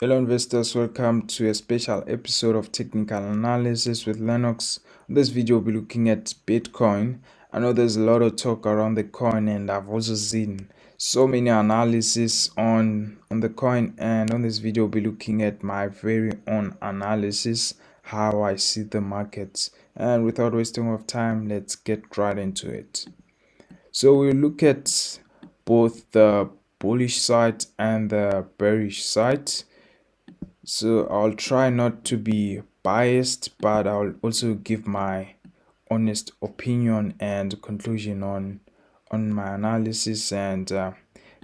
Hello investors, welcome to a special episode of Technical Analysis with Lennox. In this video we'll be looking at Bitcoin. I know there's a lot of talk around the coin, and I've also seen so many analysis on the coin, and on this video we'll be looking at my very own analysis, how I see the markets. And without wasting of time, let's get right into it. So we'll look at both the bullish side and the bearish side. So I'll try not to be biased, but I'll also give my honest opinion and conclusion on my analysis, and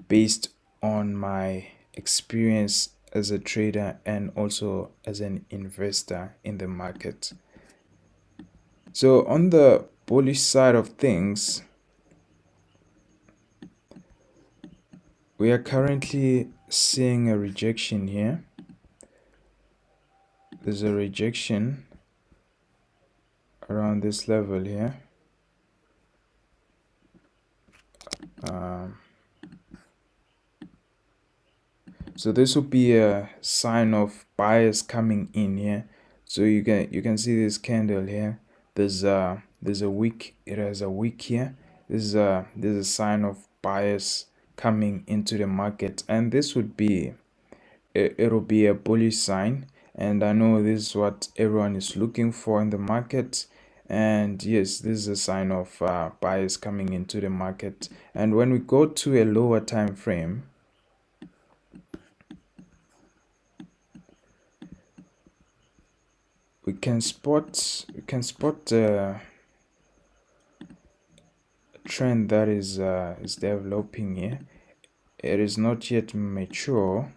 based on my experience as a trader and also as an investor in the market. So on the bullish side of things, we are currently seeing a rejection here. There's a rejection around this level here. So this will be a sign of buyers coming in here. So you can see this candle here. There's a wick. It has a wick here. There's a sign of buyers coming into the market, and this would be it'll be a bullish sign. And I know this is what everyone is looking for in the market. And yes, this is a sign of buyers coming into the market. And when we go to a lower time frame, we can spot a trend that is developing here. It is not yet mature,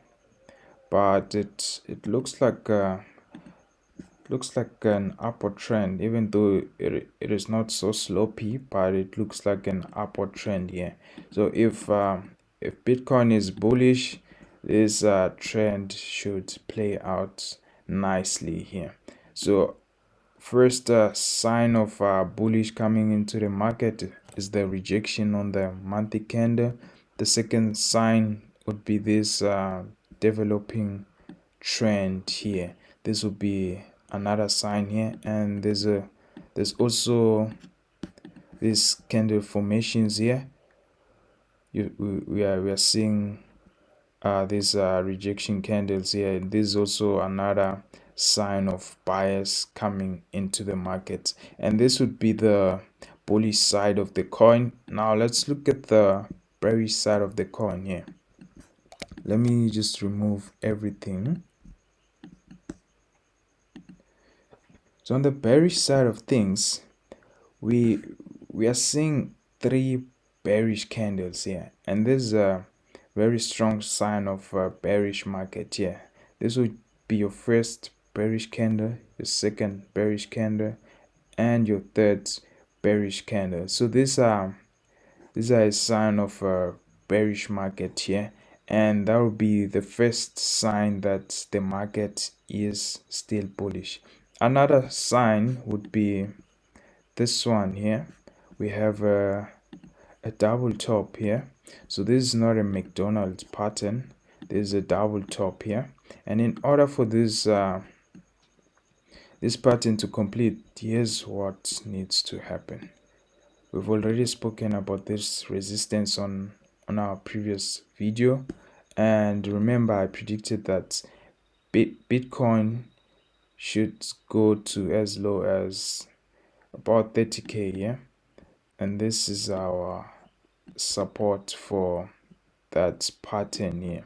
but it looks like an upward trend, even though it is not so sloppy, but it looks like an upward trend here. So if Bitcoin is bullish, this trend should play out nicely here. So first sign of bullish coming into the market is the rejection on the monthly candle. The second sign would be this developing trend here. This would be another sign here, and there's also these candle formations here. We are seeing these rejection candles here. This is also another sign of buyers coming into the market, and this would be the bullish side of the coin. Now let's look at the bearish side of the coin here. Let me just remove everything. So on the bearish side of things, we are seeing three bearish candles here, and this is a very strong sign of a bearish market here. This would be your first bearish candle, your second bearish candle, and your third bearish candle. So these are a sign of a bearish market here, and that would be the first sign that the market is still bullish. Another sign would be this one here. We have a double top here. So this is not a McDonald's pattern. There's a double top here, and in order for this pattern to complete, here's what needs to happen. We've already spoken about this resistance on our previous video, and remember I predicted that Bitcoin should go to as low as about 30k, yeah, and this is our support for that pattern here.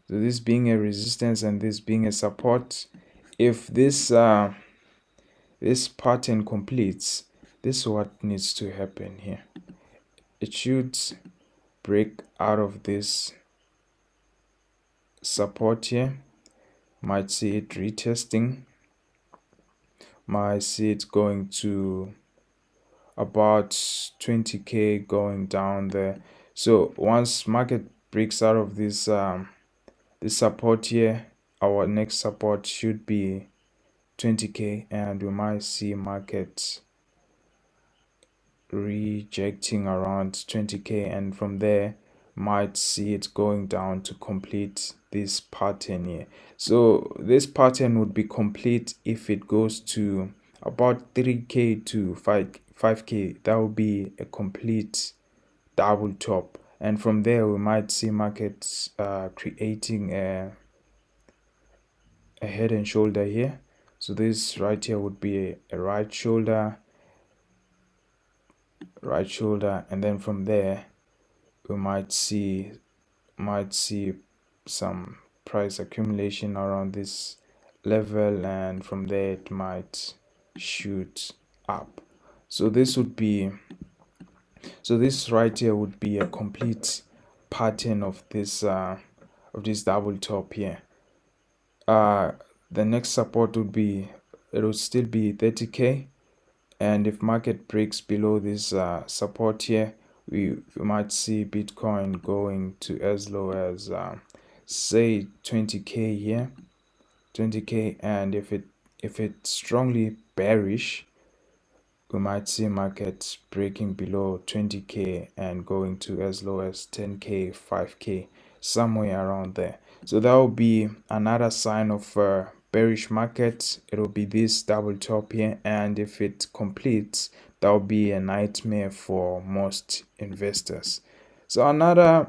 So this being a resistance and this being a support, if this pattern completes, this is what needs to happen here. It should break out of this support here. Might see it retesting, might see it going to about 20k, going down there. So once market breaks out of this this support here, our next support should be 20k, and we might see market rejecting around 20k, and from there might see it going down to complete this pattern here. So this pattern would be complete if it goes to about 3k to 5k. That would be a complete double top, and from there we might see markets creating a head and shoulder here. So this right here would be a right shoulder, and then from there we might see some price accumulation around this level, and from there it might shoot up. So this right here would be a complete pattern of this double top here. The next support would be, it would still be 30k, and if market breaks below this support here, we might see Bitcoin going to as low as say 20k here, 20k, and if it's strongly bearish, we might see markets breaking below 20k and going to as low as 10k, 5k, somewhere around there. So that will be another sign of bearish market. It will be this double top here, and if it completes, that will be a nightmare for most investors. So another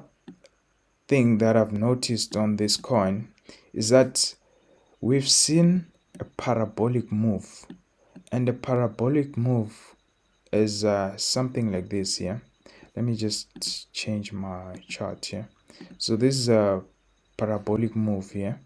thing that I've noticed on this coin is that we've seen a parabolic move, and the parabolic move is something like this here. Let me just change my chart here. So this is a parabolic move here.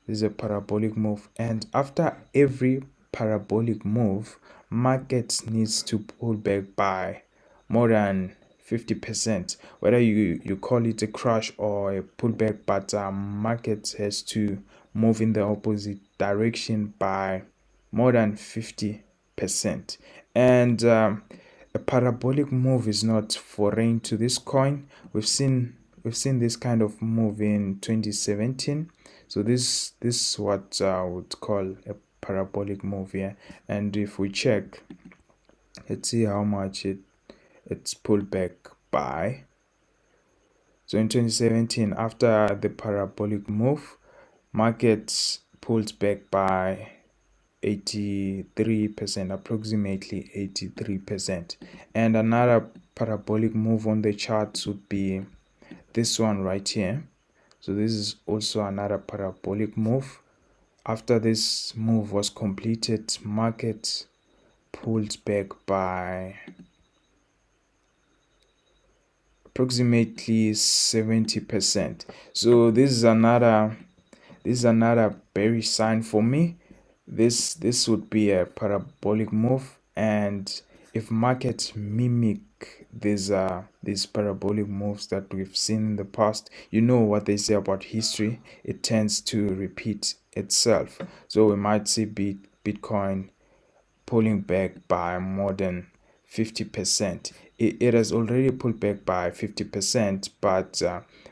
This is a parabolic move, and after every parabolic move, market needs to pull back by more than 50%, whether you call it a crash or a pullback, but market has to move in the opposite direction by more than 50%. And a parabolic move is not foreign to this coin. We've seen this kind of move in 2017. So this is what I would call a parabolic move here. And if we check, let's see how much it's pulled back by. So in 2017, after the parabolic move, markets pulled back by 83%, approximately 83%. And another parabolic move on the charts would be this one right here. So this is also another parabolic move. After this move was completed, market pulled back by approximately 70%. So this is another bearish sign for me. This would be a parabolic move, and if markets mimic these parabolic moves that we've seen in the past, you know what they say about history, it tends to repeat itself. So we might see Bitcoin pulling back by more than 50%. It has already pulled back by 50%, but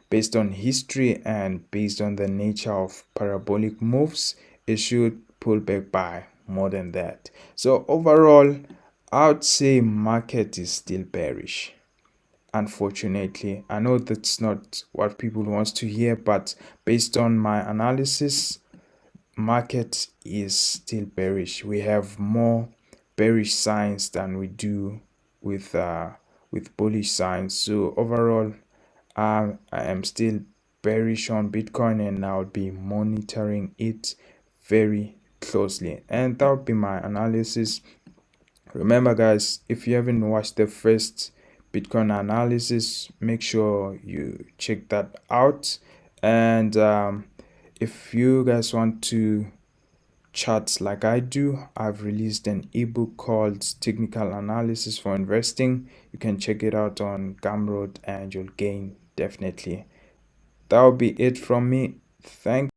based on history and based on the nature of parabolic moves, it should pull back by more than that. So overall, I would say market is still bearish. Unfortunately, I know that's not what people want to hear, but based on my analysis, market is still bearish. We have more bearish signs than we do with bullish signs. So overall, I am still bearish on Bitcoin, and I'll be monitoring it very closely. And that would be my analysis. Remember, guys, if you haven't watched the first Bitcoin analysis, make sure you check that out. And if you guys want to charts like I do, I've released an ebook called Technical Analysis for Investing. You can check it out on Gumroad and you'll gain definitely. That will be it from me. Thank